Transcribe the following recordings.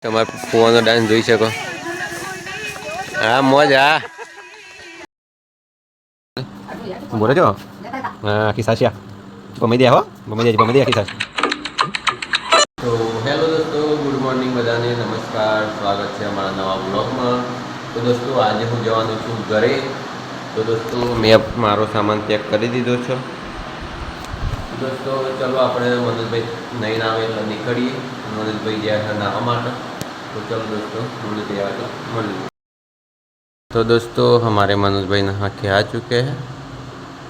તમારે ફુવાનો ડાન્સ જોઈ શકો. હા મોજ. હા બોલે છો. હા આખી સાચી ગમી દે. હો ગમી દે આખી સાચી. તો હેલો દોસ્તો, ગુડ મોર્નિંગ બધાને. નમસ્કાર, સ્વાગત છે અમારા નવા બ્લોગમાં. તો દોસ્તો આજે હું જવાનું છું ઘરે. તો દોસ્તો મેં મારો સામાન પેક કરી દીધો છે. દોસ્તો ચલો આપણે મનોજભાઈ નહીં આવે એટલે નીકળીએ. મનોજભાઈ ગયા છે નાવા માટે. तो चलो दोस्तों हमने तैयार कर लिया. तो दोस्तों हमारे मनोज भाई नहा के आ चुके हैं.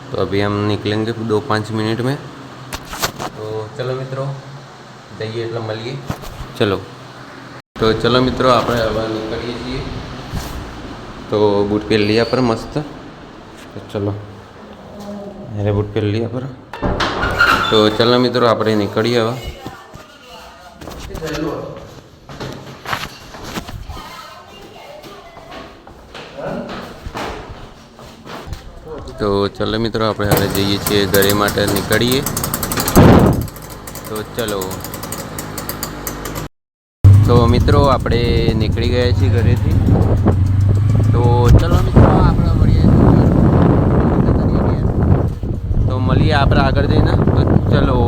तो अभी हम निकलेंगे 2-5 मिनट में. तो चलो मित्रों જઈએ એટલે મળીએ. ચલો તો ચલો મિત્રો આપણે હવે નીકળીએ છીએ. તો બૂટ પહેર लिया पर मस्त. तो चलो मेरे बूट પહેર लिया पर. तो चलो મિત્રો આપણે નીકળીએ હવે. તો ચલો મિત્રો આપણે હવે જઈએ છીએ ઘરે માટે નીકળીએ. તો ચલો. તો મિત્રો આપણે નીકળી ગયા છીએ ઘરેથી. તો ચલો મિત્રો આપણે મળીએ. તો મળીએ આપણે આગળ જઈને. તો ચલો.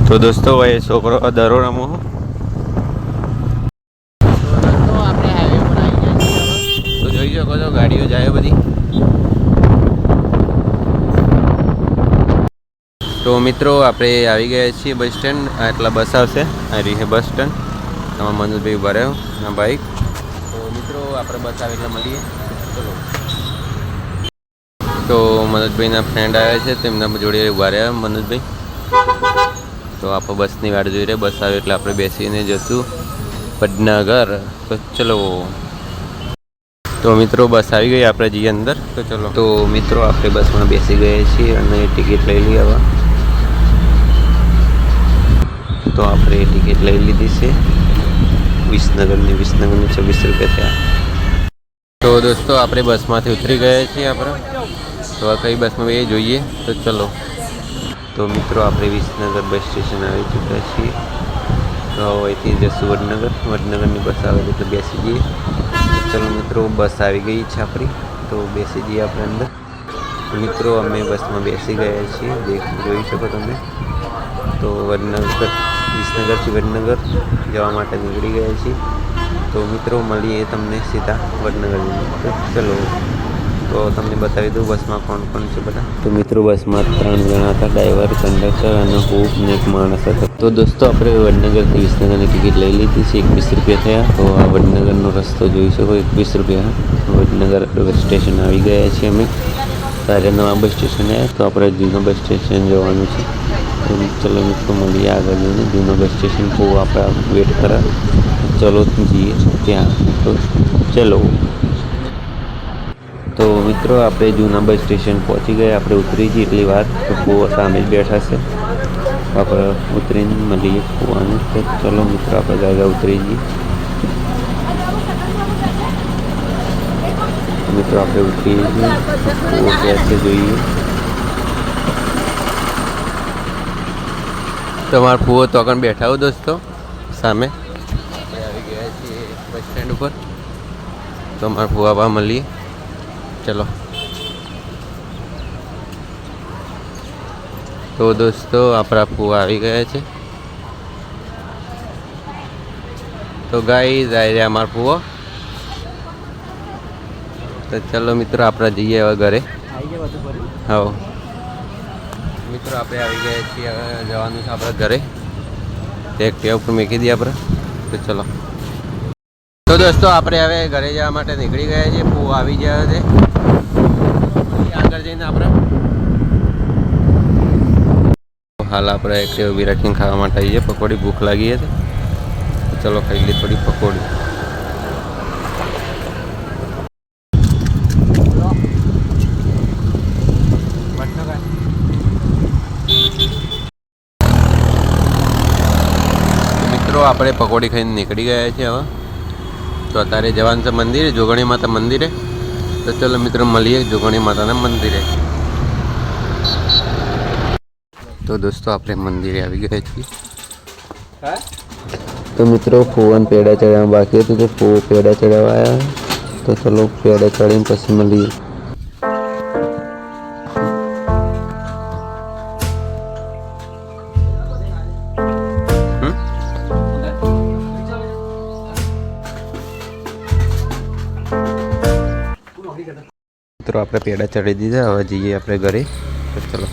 તો દોસ્તો એ છોકરો દરો રમો. તો આપણે હાઈવે પર આવી ગયા છીએ. તો જોઈ શકો છો ગાડીઓ જાય બધી. તો મિત્રો આપણે આવી ગયા છીએ બસ સ્ટેન્ડ. એટલા બસ આવશે. આ રહી બસ સ્ટેન્ડ. આમાં મનોજભાઈ ઉભા રહ્યો આ બાઈક. તો મિત્રો આપણે બસ આવે એટલે મળીએ. ચલો. તો મનોજભાઈના ફ્રેન્ડ આવ્યા છે તેમના જોડે ઉભા રહ્યા મનોજભાઈ. તો આપણે બસની વાટ જોઈ રહ્યા. બસ આવે એટલે આપણે બેસીને જશું વડનગર. તો ચલો. તો મિત્રો બસ આવી ગઈ, આપણે જઈએ અંદર. તો ચલો. તો મિત્રો આપણે બસમાં બેસી ગયા છીએ અને ટિકિટ લઈ લઈએ હવે. તો આપણે ટિકિટ લઈ લીધી છે વિસનગરની. 26 રૂપિયા થયા. તો દોસ્તો આપણે બસમાંથી ઉતરી ગયા છીએ આપણે. તો આ કઈ બસમાં એ જોઈએ. તો ચલો. તો મિત્રો આપણે વિસનગર બસ સ્ટેશન આવી ચૂક્યા છીએ. તો અહીંથી જશું વડનગર. વડનગરની બસ આવે એટલે બેસી જઈએ. ચલો મિત્રો બસ આવી ગઈ છે આપણી. તો બેસી જઈએ આપણે અંદર. મિત્રો અમે બસમાં બેસી ગયા છીએ. જોઈ શકો તમે. તો વડનગર વિસનગરથી વડનગર જવા માટે નીકળી ગયા છીએ. તો મિત્રો મળીએ તમને સીધા વડનગર. તો ચલો. તો તમને બતાવી દઉં બસમાં કોણ કોણ છે બધા. તો મિત્રો બસમાં 3 જણા હતા, ડ્રાઈવર, કંડક્ટર અને હું ને એક માણસ હતો. તો દોસ્તો આપણે વડનગરથી વિસનગરની ટિકિટ લઈ લીધી છે. 21 રૂપિયા થયા. તો આ વડનગરનો રસ્તો જોઈ શકો. 21 રૂપિયા. વડનગર બસ સ્ટેશન આવી ગયા છીએ અમે. ત્યારે નવા બસ સ્ટેશન આવ્યા. તો આપણે જૂનો બસ સ્ટેશન જવાનું છે. તો ચલો મિત્રો મળીએ આગળ જઈને. જૂનો બસ સ્ટેશન બહુ આપણે વેટ કરે. ચલો જઈએ ત્યાં. તો ચલો. તો મિત્રો આપણે જૂના બસ સ્ટેશન પહોંચી ગયા. આપણે ઉતરી જઈએ એટલી વાર. તો બહુ સામે જ બેઠા છે. આપણે ઉતરીને મળીએ કૂવાનું. તો ચલો મિત્રો આપણે ગાય ઉતરી જઈએ. મિત્રો આપણે ઉતરીએ છીએ. કૂવો ક્યાં છે જોઈએ. તમારા ફૂવો તો આગળ બેઠા હો દોસ્તો સામે. આપણે આવી ગયા છીએ બસ સ્ટેન્ડ ઉપર. તો અમારા ફૂવા બા મળીએ. ચલો. તો દોસ્તો આપણા ફૂવા આવી ગયા છે. તો ગાઈઝ આવી રહ્યા અમારા ફૂવો. તો ચલો મિત્રો આપણે જઈએ હવે ઘરે. હા મિત્રો આપણે આવી ગયા છીએ. હવે જવાનું છે આપણે ઘરે. એક્ટિવા ઉપર મૂકી દઈએ આપણે. તો ચલો. તો દોસ્તો આપણે હવે ઘરે જવા માટે નીકળી ગયા છીએ. ફૂવો આવી ગયા છે. આગળ જઈને આપણે હાલ આપણે એક્ટિવા ઊભી રાખીને ખાવા માટે આવીએ. પકોડી ભૂખ લાગી હતી. ચલો ખાઈ લઈએ થોડી પકોડી. મિત્રો આપણે પકોડી ખાઈને નીકળી ગયા છીએ હવે. તો અત્યારે જવાનું છે મંદિરે, જોગણી માતા મંદિરે. તો ચલો મિત્રો મળીએ જોગણી માતાના મંદિરે. તો દોસ્તો આપણે મંદિરે આવી ગયા છીએ. તો મિત્રો ફૂવન પેડા ચડાવવા બાકી હતું તો પેડા ચડાવવા આવ્યા. તો ચલો પેડા ચડીને પછી મળીએ. મિત્રો આપણે પેડા ચડી દીધા, હવે જઈએ આપણે ઘરે. તો ચલો.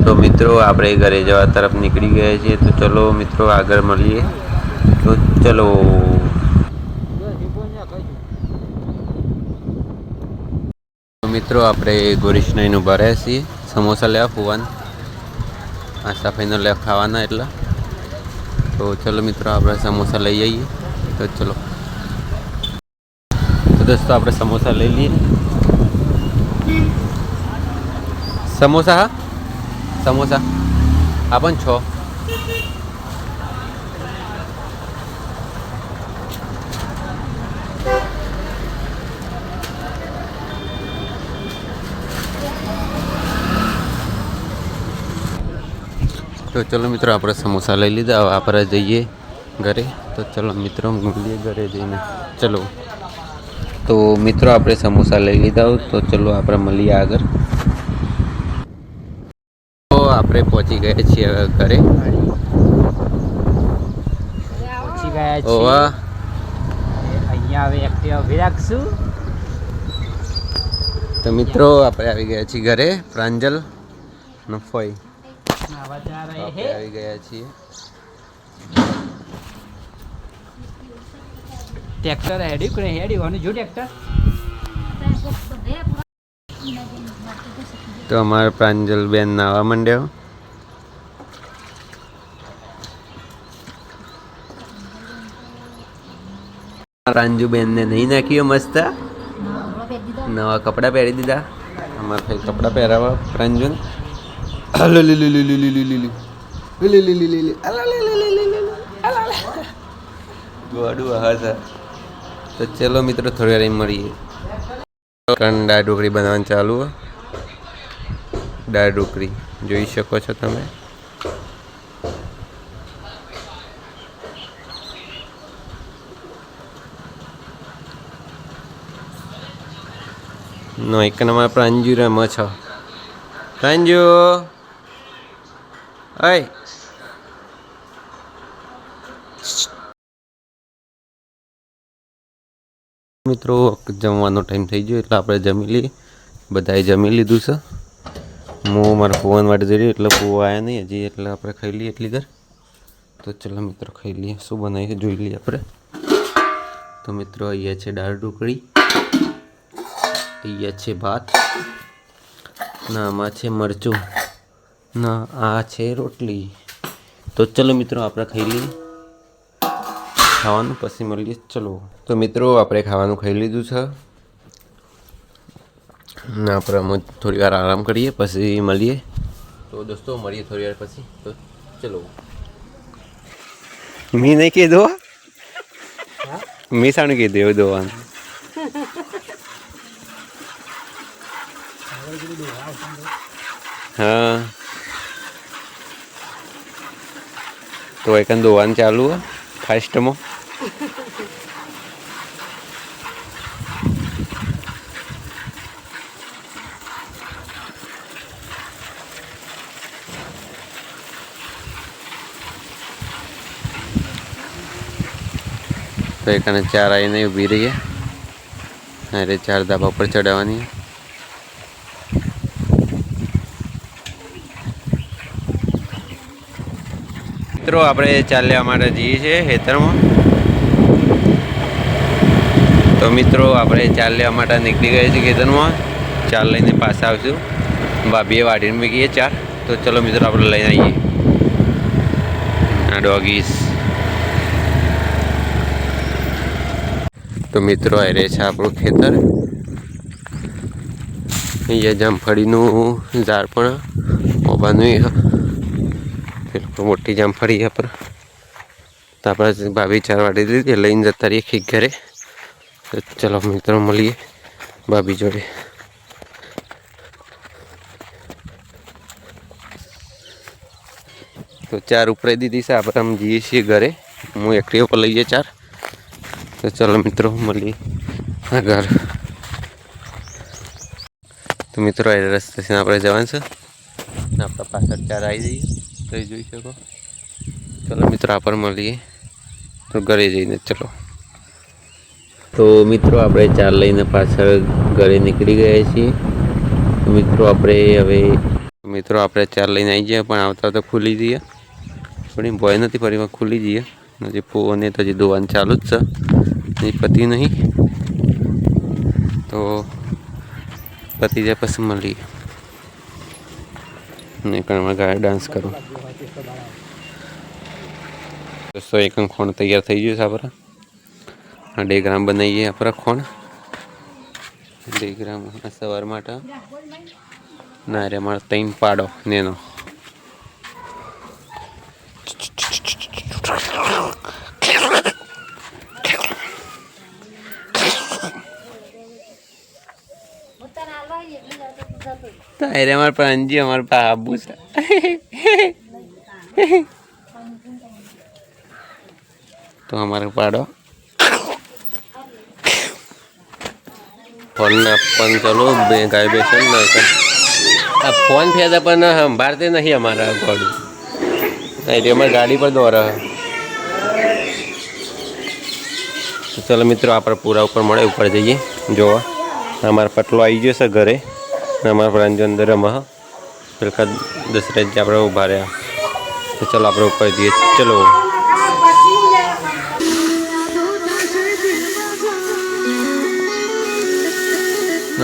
તો મિત્રો આપણે ઘરે જવા તરફ નીકળી ગયા છીએ. તો ચલો મિત્રો આગળ મળીએ. તો ચલો. તો મિત્રો આપણે ગોરીશનાઈનું ઊભા રહ્યા છીએ. સમોસા લેવા ફુવાન આશાભાઈનો લેવા ખાવાના એટલા. તો ચલો મિત્રો આપણે સમોસા લઈ આવીએ. તો ચલો. તો દોસ્તો આપણે સમોસા લઈ લઈએ. સમોસા હા સમોસા આ પણ 6. તો ચલો મિત્રો આપણે સમોસા લઈ લીધા, હવે આપણે જઈએ ઘરે. તો ચલો મિત્રો મળીએ ઘરે જઈને. ચલો. તો મિત્રો આપણે સમોસા લઈ લીધા, તો ચલો આપણે મળીએ આગળ. તો આપણે પહોંચી ગયા છીએ ઘરે. પહોંચી ગયા છીએ. અહીંયા હવે એક્ટિવા ઉભી રાખશું. તો મિત્રો આપણે આવી ગયા છીએ ઘરે. પ્રાંજલ નફોઈ આવી ગયા છીએ. ટ્રેક્ટર હેડી કરે હેડી વાનું જો ટ્રેક્ટર. તો અમારા પ્રાંજલ બેન નાવા માંડ્યો. પ્રાંજુ બેન ને નહીં નાખ્યો મસ્ત નવા કપડાં પહેરી દીધા. અમારે ભાઈ કપડાં પહેરાવા પ્રાંજુ ને. ગોડું હા. તો ચલો મિત્રો થોડી વાર મળીએ. દાળ ઢોકળી બનાવવાનું ચાલુ. દાળ ઢોકળી જોઈ શકો છો તમે. નો એક નંબર પ્રાંજુ રમો છો. પ્રાંજુ અય મિત્રો જમવાનો ટાઈમ થઈ ગયો એટલે આપણે જમી લઈએ. બધાએ જમી લીધું છે. હું મારા ફોન માટે જઈ રહ્યો એટલે ફોવા આવ્યા નહીં હજી, એટલે આપણે ખાઈ લઈએ એટલી ઘર. તો ચલો મિત્રો ખાઈ લઈએ. શું બનાવીએ જોઈ લઈએ આપણે. તો મિત્રો અહીંયા છે દાળ ઢોકળી, અહીંયા છે ભાત, ના આમાં છે મરચું, ના આ છે રોટલી. તો ચલો મિત્રો આપણે ખાઈ લઈએ. ખાવાનું પછી મળીએ. ચલો. તો મિત્રો આપણે ખાવાનું ખાઈ લીધું છે ને આપણે અમે થોડી વાર આરામ કરીએ પછી મળીએ. તો દોસ્તો મળીએ થોડી વાર પછી. તો ચલો. મેં નહીં કીધું, મેં શાનું કીધું એવું દોવાનું. હા તો એક દોવાનું ચાલુ હોય ફાસ્ટમાં. તો એકાને 4 આવીને ઊભી રહીએ. અરે 4 ધાબા પર ચડાવવાની. મિત્રો આપણે ચાલ્યા માટે જઈએ છીએ ખેતરમાં. તો મિત્રો આપણે ચાલ્યા માટે નીકળી ગયા છીએ ખેતરમાં. 4 લઈને પાછા આવશું. ભાભીએ વાઢીને મૂકીએ 4. તો ચલો મિત્રો આપણે લઈને આવીએ આ ડોગીસ. તો મિત્રો આ રહે છે આપણું ખેતર. અહીંયા જામફળીનું ઝાડ પણ મોબાનું મોટી જામફળી પર. તો આપણે ભાભી ચાર વાટી દીધી લઈને જતા રહીએ ખીક ઘરે. તો ચલો મિત્રો મળીએ ભાભી જોડે. તો ચાર ઉપરાઈ દીધી છે, આપણે આમ જઈએ છીએ ઘરે. હું એક્ટિવા પર લઈએ ચાર. તો ચલો મિત્રો મળીએ હા ઘર. તો મિત્રો એ રસ્તે આપણે જવાનું છે. આપણા પાછળ ચાર આવી જઈએ તો જોઈ શકો. ચલો મિત્રો આપણે મળીએ તો ઘરે જઈને ચલો. તો મિત્રો આપણે ચાર લઈને પાછળ ઘરે નીકળી ગયા છીએ. મિત્રો આપણે ચાર લઈને આવી ગયા પણ આવતા તો ખુલી જઈએ. પણ ભય નથી ફરીમાં ખુલી જઈએ. હજી ફોને તો હજી દોવાનું ચાલુ જ છે, હજી પતિ નહીં. તો પતિ જાય પછી મળીએ. નહીં પણ ગાય ડાન્સ કરું. દોસ્તો એક ખોણ તૈયાર થઈ ગયું છે આપણે. 2 ગ્રામ બનાવીએ આપણે ખોણ. 2 ગ્રામ સવાર માટે ના રે મારે 3 પાડો નેનો. તારે અમારે પ્રાંજી અમારે બાબુ છે. તો અમારે પાડો ફોન પણ ચલો ગાય બેસન આ ફોન ફેદા પણ સંભાળતે નહીં અમારા ગાડી. એટલે અમારે ગાડી પર દોરા. તો ચલો મિત્રો આપણે પૂરા ઉપર મળે ઉપર જઈએ જોવા. અમારો પટલો આવી ગયો છે ઘરે. અમારા પ્રાંજો અંદર રમા પેલા દશરથજી આપણે ઊભા રહ્યા. તો ચલો આપણે ઉપર જઈએ ચલો.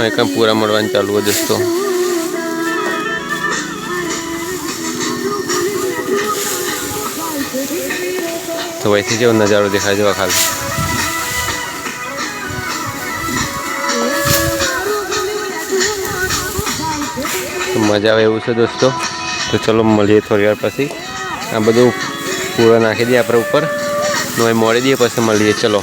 એકદમ પૂરા મળવાનું ચાલુ હોય દોસ્તો. તો વૈથી જેવો નજારો દેખાય જેવા ખાલી. તો મજા આવે એવું છે દોસ્તો. તો ચલો મળીએ થોડી વાર પછી. આ બધું પૂરા નાખી દઈએ આપણે ઉપર નો મોડી દઈએ પછી મળીએ ચલો.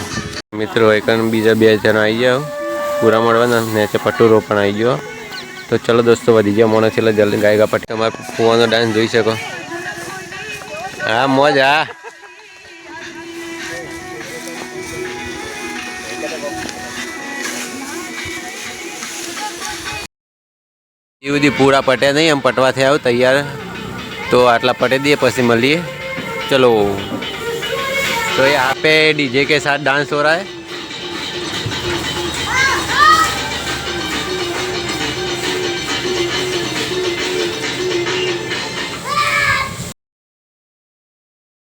મિત્રો એકન બીજા 2 જણા આવી ગયા પૂરા મળવાના. નેચે પટુરો પણ આવી ગયો. તો ચલો દોસ્તો વધી ગયા મોણસ એટલે જલ્દી ગાયગા પટ્ટી. તમારે ફુવાનો ડાન્સ જોઈ શકો. હા મોજ હા. એ બધી પૂરા પટ્યા નહીં એમ પટવા થયા આવું તૈયાર. તો આટલા પટી દઈએ પછી મળીએ ચલો. તો ये यहाँ पे डीजे के साथ डांस हो रहा है.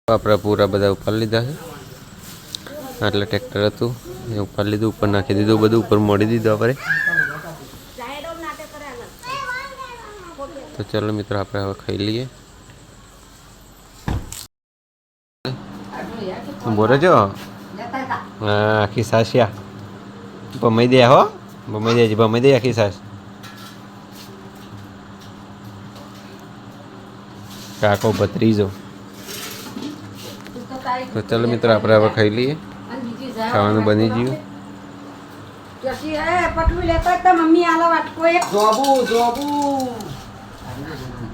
આપણે પૂરા બધા ઉપર લીધા છે. આટલે ટ્રેક્ટર હતું એ ઉપર લીધું, ઉપર નાખી દીધું, બધું ઉપર મોડી દીધું આપણે. તો ચલો મિત્રો આપણે હવે ખાઈ લઈએ. બોલો છો હા આખી સાસિયા ભમાઈ દે હો. ભમાઈ દે આખી સાસ. કાકો ભત્રીજો. તો ચલો મિત્રો આપણે હવે ખાઈ લઈએ. ખાવાનું બની ગયું.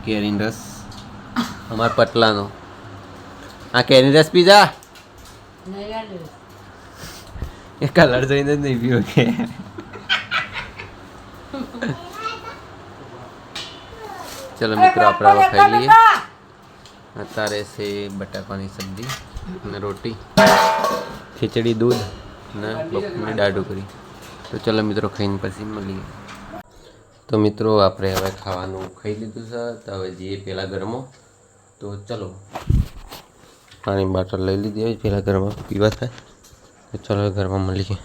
કેરીન રસ અમારા પટલાનો. આ કેરીન રસ પીઝા એ કલર જોઈને જ નહીં પીવો કે. ચલો મિત્રો આપણે હવે ખાઈ લઈએ. અત્યારે છે બટાકાની સબ્જી અને રોટી, ખીચડી, દૂધ અને બપોરની દાળ ઢોકળી. તો ચલો મિત્રો ખાઈને પછી મળીએ. તો મિત્રો આપણે હવે ખાવાનું ખાઈ લીધું છે. તો હવે જઈએ પહેલાં ઘરમાં. તો ચલો પાણી બોટલ લઈ લીધી હોય પહેલાં ઘરમાં પીવા થાય. તો ચલો ઘરમાં મળીએ.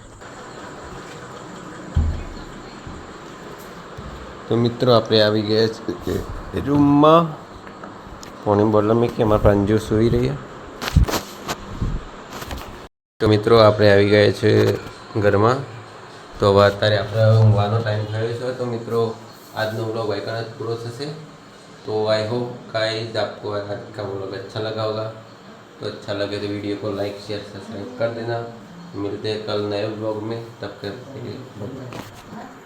તો મિત્રો આપણે આવી ગયા છે રૂમમાં. પાણી બોટલ મેં કે અમારા પ્રાંજુ સૂઈ રહ્યા. તો મિત્રો આપણે આવી ગયા છે ઘરમાં. તો હવે અત્યારે આપણે ઊંઘવાનો ટાઈમ થયો છે. તો મિત્રો આજનો व्लॉग वहीं पूरा થશે. तो आई होप गाइस आपको आज का व्लॉग अच्छा लगा होगा. तो अच्छा लगे तो वीडियो को लाइक शेयर सब्सक्राइब कर देना। मिलते हैं कल नए ब्लॉग में, तब तक के लिए बाय।